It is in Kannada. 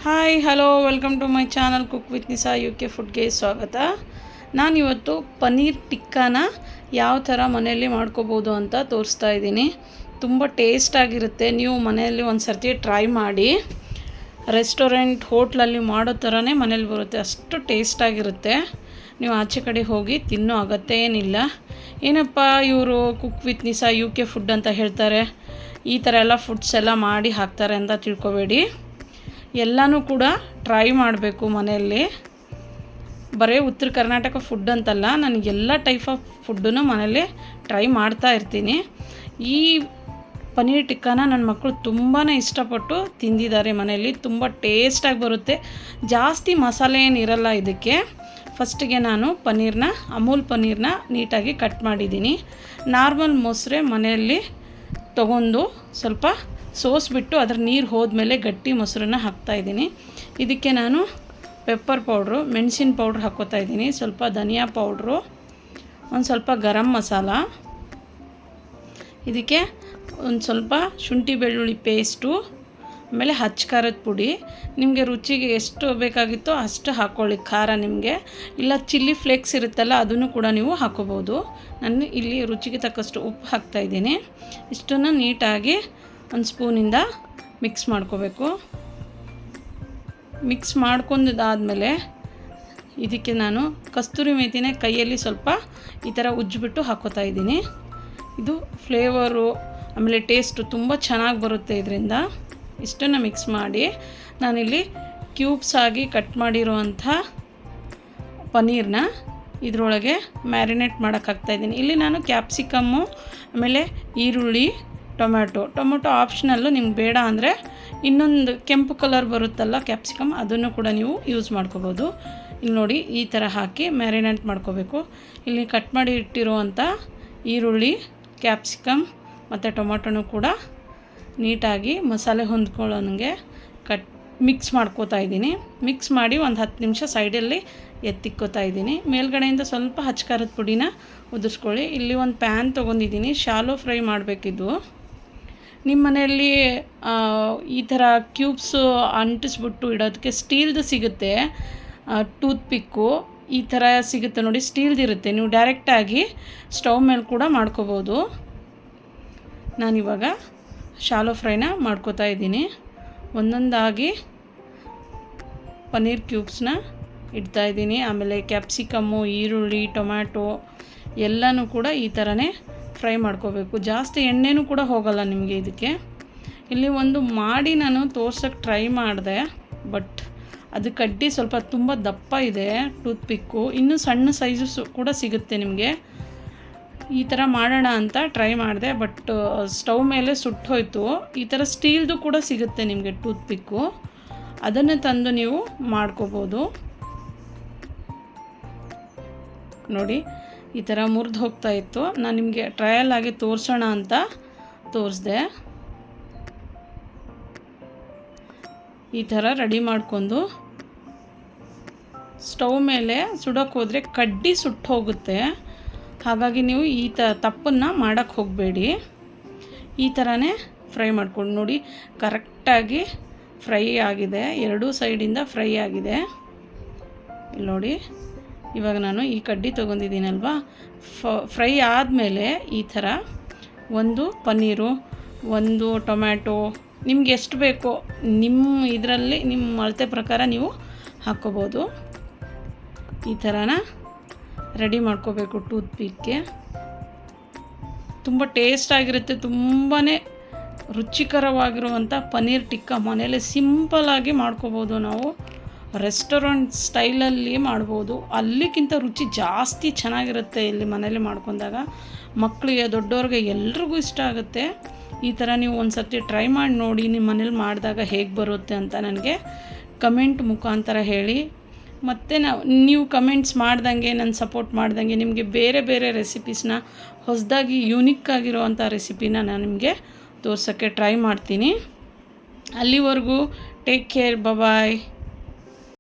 Hi hello welcome to my channel cook with Nisa UK ಫುಡ್ಗೆ ಸ್ವಾಗತ. ನಾನಿವತ್ತು ಪನ್ನೀರ್ ಟಿಕ್ಕಾನ ಯಾವ ಥರ ಮನೆಯಲ್ಲಿ ಮಾಡ್ಕೋಬೋದು ಅಂತ ತೋರಿಸ್ತಾ ಇದ್ದೀನಿ. ತುಂಬ ಟೇಸ್ಟಾಗಿರುತ್ತೆ. ನೀವು ಮನೆಯಲ್ಲಿ ಒಂದು ಸರ್ತಿ ಟ್ರೈ ಮಾಡಿ. ರೆಸ್ಟೋರೆಂಟ್ ಹೋಟ್ಲಲ್ಲಿ ಮಾಡೋ ಥರನೇ ಮನೇಲಿ ಬರುತ್ತೆ, ಅಷ್ಟು ಟೇಸ್ಟಾಗಿರುತ್ತೆ. ನೀವು ಆಚೆ ಕಡೆ ಹೋಗಿ ತಿನ್ನೋ ಅಗತ್ಯ ಏನಿಲ್ಲ. ಏನಪ್ಪ ಇವರು cook with Nisa UK food ಅಂತ ಹೇಳ್ತಾರೆ, ಈ ಥರ ಎಲ್ಲ ಫುಡ್ಸ್ ಎಲ್ಲ ಮಾಡಿ ಹಾಕ್ತಾರೆ ಅಂತ ತಿಳ್ಕೊಬೇಡಿ. ಎಲ್ಲನೂ ಕೂಡ ಟ್ರೈ ಮಾಡಬೇಕು ಮನೆಯಲ್ಲಿ. ಬರೀ ಉತ್ತರ ಕರ್ನಾಟಕ ಫುಡ್ ಅಂತಲ್ಲ, ನನಗೆ ಎಲ್ಲ ಟೈಪ್ ಆಫ್ ಫುಡ್ಡನ್ನು ಮನೆಯಲ್ಲಿ ಟ್ರೈ ಮಾಡ್ತಾ ಇರ್ತೀನಿ. ಈ ಪನ್ನೀರ್ ಟಿಕ್ಕಾನ ನನ್ನ ಮಕ್ಕಳು ತುಂಬಾ ಇಷ್ಟಪಟ್ಟು ತಿಂದಿದ್ದಾರೆ ಮನೆಯಲ್ಲಿ. ತುಂಬ ಟೇಸ್ಟಾಗಿ ಬರುತ್ತೆ, ಜಾಸ್ತಿ ಮಸಾಲೆ ಏನಿರಲ್ಲ ಇದಕ್ಕೆ. ಫಸ್ಟಿಗೆ ನಾನು ಅಮೂಲ್ ಪನ್ನೀರ್ನ ನೀಟಾಗಿ ಕಟ್ ಮಾಡಿದ್ದೀನಿ. ನಾರ್ಮಲ್ ಮೊಸರೆ ಮನೆಯಲ್ಲಿ ತೊಗೊಂಡು ಸ್ವಲ್ಪ ಸೋಸಿಬಿಟ್ಟು ಅದರ ನೀರು ಹೋದ್ಮೇಲೆ ಗಟ್ಟಿ ಮೊಸರನ್ನ ಹಾಕ್ತಾಯಿದ್ದೀನಿ. ಇದಕ್ಕೆ ನಾನು ಪೆಪ್ಪರ್ ಪೌಡ್ರು, ಮೆಣಸಿನ ಪೌಡ್ರ್ ಹಾಕ್ಕೋತಾ ಇದ್ದೀನಿ, ಸ್ವಲ್ಪ ಧನಿಯಾ ಪೌಡ್ರು, ಒಂದು ಸ್ವಲ್ಪ ಗರಂ ಮಸಾಲ, ಇದಕ್ಕೆ ಒಂದು ಸ್ವಲ್ಪ ಶುಂಠಿ ಬೆಳ್ಳುಳ್ಳಿ ಪೇಸ್ಟು, ಆಮೇಲೆ ಖಾರದ ಪುಡಿ. ನಿಮಗೆ ರುಚಿಗೆ ಎಷ್ಟು ಬೇಕಾಗಿತ್ತೋ ಅಷ್ಟು ಹಾಕ್ಕೊಳ್ಳಿ ಖಾರ. ನಿಮಗೆ ಇಲ್ಲ ಚಿಲ್ಲಿ ಫ್ಲೇಕ್ಸ್ ಇರುತ್ತಲ್ಲ, ಅದನ್ನು ಕೂಡ ನೀವು ಹಾಕ್ಕೋಬೋದು. ನಾನು ಇಲ್ಲಿ ರುಚಿಗೆ ತಕ್ಕಷ್ಟು ಉಪ್ಪು ಹಾಕ್ತಾಯಿದ್ದೀನಿ. ಇಷ್ಟನ್ನು ನೀಟಾಗಿ ಒಂದು ಸ್ಪೂನಿಂದ ಮಿಕ್ಸ್ ಮಾಡ್ಕೋಬೇಕು. ಮಿಕ್ಸ್ ಮಾಡ್ಕೊಂಡಾದಮೇಲೆ ಇದಕ್ಕೆ ನಾನು ಕಸ್ತೂರಿ ಮೇಥಿನೇ ಕೈಯಲ್ಲಿ ಸ್ವಲ್ಪ ಈ ಥರ ಉಜ್ಜಿಬಿಟ್ಟು ಹಾಕ್ಕೋತಾ ಇದ್ದೀನಿ. ಇದು ಫ್ಲೇವರು ಆಮೇಲೆ ಟೇಸ್ಟು ತುಂಬ ಚೆನ್ನಾಗಿ ಬರುತ್ತೆ ಇದರಿಂದ. ಇಷ್ಟನ್ನು ಮಿಕ್ಸ್ ಮಾಡಿ ನಾನಿಲ್ಲಿ ಕ್ಯೂಬ್ಸ್ ಆಗಿ ಕಟ್ ಮಾಡಿರುವಂಥ ಪನ್ನೀರ್ನ ಇದರೊಳಗೆ ಮ್ಯಾರಿನೇಟ್ ಮಾಡೋಕ್ಕೆ ಹಾಕ್ತಾಯಿದ್ದೀನಿ. ಇಲ್ಲಿ ನಾನು ಕ್ಯಾಪ್ಸಿಕಮ್ಮು, ಆಮೇಲೆ ಈರುಳ್ಳಿ, ಟೊಮೆಟೊ ಆಪ್ಷನಲ್ಲು. ನಿಮ್ಗೆ ಬೇಡ ಅಂದರೆ ಇನ್ನೊಂದು ಕೆಂಪು ಕಲರ್ ಬರುತ್ತಲ್ಲ ಕ್ಯಾಪ್ಸಿಕಮ್, ಅದನ್ನು ಕೂಡ ನೀವು ಯೂಸ್ ಮಾಡ್ಕೋಬೋದು. ಇಲ್ಲಿ ನೋಡಿ, ಈ ಥರ ಹಾಕಿ ಮ್ಯಾರಿನೇಟ್ ಮಾಡ್ಕೋಬೇಕು. ಇಲ್ಲಿ ಕಟ್ ಮಾಡಿ ಇಟ್ಟಿರುವಂಥ ಈರುಳ್ಳಿ, ಕ್ಯಾಪ್ಸಿಕಮ್ ಮತ್ತು ಟೊಮೆಟೊನೂ ಕೂಡ ನೀಟಾಗಿ ಮಸಾಲೆ ಹೊಂದ್ಕೊಳ್ಳೋಂಗೆ ಮಿಕ್ಸ್ ಮಾಡ್ಕೋತಾ ಇದ್ದೀನಿ. ಮಿಕ್ಸ್ ಮಾಡಿ ಒಂದು 10 ನಿಮಿಷ ಸೈಡಲ್ಲಿ ಎತ್ತಿಕ್ಕೋತಾ ಇದ್ದೀನಿ. ಮೇಲ್ಗಡೆಯಿಂದ ಸ್ವಲ್ಪ ಖಾರದ ಪುಡಿನ ಉದುರಿಸ್ಕೊಳ್ಳಿ. ಇಲ್ಲಿ ಒಂದು ಪ್ಯಾನ್ ತೊಗೊಂಡಿದ್ದೀನಿ, ಶಾಲೋ ಫ್ರೈ ಮಾಡಬೇಕಿದ್ದು. ನಿಮ್ಮ ಮನೆಯಲ್ಲಿ ಈ ಥರ ಕ್ಯೂಬ್ಸು ಅಂಟಿಸ್ಬಿಟ್ಟು ಇಡೋದಕ್ಕೆ ಸ್ಟೀಲ್ದು ಸಿಗುತ್ತೆ, ಟೂತ್ ಪಿಕ್ಕು ಈ ಥರ ಸಿಗುತ್ತೆ ನೋಡಿ, ಸ್ಟೀಲ್ದಿರುತ್ತೆ. ನೀವು ಡೈರೆಕ್ಟಾಗಿ ಸ್ಟವ್ ಮೇಲೆ ಕೂಡ ಮಾಡ್ಕೋಬೋದು. ನಾನಿವಾಗ ಶಾಲೋ ಫ್ರೈನ ಮಾಡ್ಕೋತಾ ಇದ್ದೀನಿ. ಒಂದೊಂದಾಗಿ ಪನ್ನೀರ್ ಕ್ಯೂಬ್ಸ್ನ ಇಡ್ತಾಯಿದ್ದೀನಿ. ಆಮೇಲೆ ಕ್ಯಾಪ್ಸಿಕಮ್ಮು, ಈರುಳ್ಳಿ, ಟೊಮ್ಯಾಟೊ ಎಲ್ಲನೂ ಕೂಡ ಈ ಥರನೇ ಫ್ರೈ ಮಾಡ್ಕೋಬೇಕು. ಜಾಸ್ತಿ ಎಣ್ಣೆನೂ ಕೂಡ ಹೋಗಲ್ಲ ನಿಮಗೆ ಇದಕ್ಕೆ. ಇಲ್ಲಿ ಒಂದು ಮಾಡಿ ನಾನು ತೋರ್ಸೋಕ್ಕೆ ಟ್ರೈ ಮಾಡಿದೆ, ಬಟ್ ಅದು ಕಡ್ಡಿ ಸ್ವಲ್ಪ ತುಂಬ ದಪ್ಪ ಇದೆ ಟೂತ್ ಪಿಕ್ಕು. ಇನ್ನೂ ಸಣ್ಣ ಸೈಜು ಕೂಡ ಸಿಗುತ್ತೆ ನಿಮಗೆ. ಈ ಥರ ಮಾಡೋಣ ಅಂತ ಟ್ರೈ ಮಾಡಿದೆ, ಬಟ್ ಸ್ಟವ್ ಮೇಲೆ ಸುಟ್ಟೋಯ್ತು. ಈ ಥರ ಸ್ಟೀಲ್ದು ಕೂಡ ಸಿಗುತ್ತೆ ನಿಮಗೆ ಟೂತ್ ಪಿಕ್ಕು, ಅದನ್ನು ತಂದು ನೀವು ಮಾಡ್ಕೋಬೋದು. ನೋಡಿ, ಈ ಥರ ಮುರಿದು ಹೋಗ್ತಾ ಇತ್ತು. ನಾನು ನಿಮಗೆ ಟ್ರಯಲ್ ಆಗಿ ತೋರಿಸೋಣ ಅಂತ ತೋರಿಸ್ದೆ. ಈ ಥರ ರೆಡಿ ಮಾಡ್ಕೊಂಡು ಸ್ಟವ್ ಮೇಲೆ ಸುಡೋಕ್ಕೆ ಹೋದರೆ ಕಡ್ಡಿ ಸುಟ್ಟು ಹೋಗುತ್ತೆ. ಹಾಗಾಗಿ ನೀವು ಈ ತಪ್ಪನ್ನು ಮಾಡೋಕ್ಕೆ ಹೋಗಬೇಡಿ. ಈ ಥರನೇ ಫ್ರೈ ಮಾಡ್ಕೊಂಡು ನೋಡಿ, ಕರೆಕ್ಟಾಗಿ ಫ್ರೈ ಆಗಿದೆ, ಎರಡೂ ಸೈಡಿಂದ ಫ್ರೈ ಆಗಿದೆ. ಇಲ್ಲಿ ನೋಡಿ, ಇವಾಗ ನಾನು ಈ ಕಡ್ಡಿ ತೊಗೊಂಡಿದ್ದೀನಲ್ವ, ಫ್ರೈ ಆದಮೇಲೆ ಈ ಥರ ಒಂದು ಪನ್ನೀರು, ಒಂದು ಟೊಮ್ಯಾಟೊ, ನಿಮ್ಗೆ ಎಷ್ಟು ಬೇಕೋ ನಿಮ್ಮ ಇದರಲ್ಲಿ ನಿಮ್ಮ ಅಳತೆ ಪ್ರಕಾರ ನೀವು ಹಾಕ್ಕೋಬೋದು. ಈ ಥರನ ರೆಡಿ ಮಾಡ್ಕೋಬೇಕು ಟೂತ್ ಪಿಕ್ಗೆ. ತುಂಬ ಟೇಸ್ಟಾಗಿರುತ್ತೆ, ತುಂಬಾ ರುಚಿಕರವಾಗಿರುವಂಥ ಪನ್ನೀರ್ ಟಿಕ್ಕಾ ಮನೆಯಲ್ಲೇ ಸಿಂಪಲ್ಲಾಗಿ ಮಾಡ್ಕೋಬೋದು. ನಾವು ರೆಸ್ಟೋರೆಂಟ್ ಸ್ಟೈಲಲ್ಲಿ ಮಾಡ್ಬೋದು, ಅಲ್ಲಿಗಿಂತ ರುಚಿ ಜಾಸ್ತಿ ಚೆನ್ನಾಗಿರುತ್ತೆ ಇಲ್ಲಿ ಮನೇಲಿ ಮಾಡ್ಕೊಂಡಾಗ. ಮಕ್ಕಳಿಗೆ, ದೊಡ್ಡವ್ರಿಗೆ ಎಲ್ರಿಗೂ ಇಷ್ಟ ಆಗುತ್ತೆ. ಈ ಥರ ನೀವು ಒಂದು ಸರ್ತಿ ಟ್ರೈ ಮಾಡಿ ನೋಡಿ, ನಿಮ್ಮ ಮನೇಲಿ ಮಾಡಿದಾಗ ಹೇಗೆ ಬರುತ್ತೆ ಅಂತ ನನಗೆ ಕಮೆಂಟ್ ಮುಖಾಂತರ ಹೇಳಿ. ಮತ್ತು ನೀವು ಕಮೆಂಟ್ಸ್ ಮಾಡ್ದಂಗೆ, ನನ್ನ ಸಪೋರ್ಟ್ ಮಾಡ್ದಂಗೆ ನಿಮಗೆ ಬೇರೆ ಬೇರೆ ರೆಸಿಪೀಸ್ನ, ಹೊಸದಾಗಿ ಯೂನಿಕ್ ಆಗಿರುವಂಥ ರೆಸಿಪಿನ ನಾನು ನಿಮಗೆ ತೋರ್ಸೋಕ್ಕೆ ಟ್ರೈ ಮಾಡ್ತೀನಿ. ಅಲ್ಲಿವರೆಗೂ ಟೇಕ್ ಕೇರ್, ಬಾಯ್.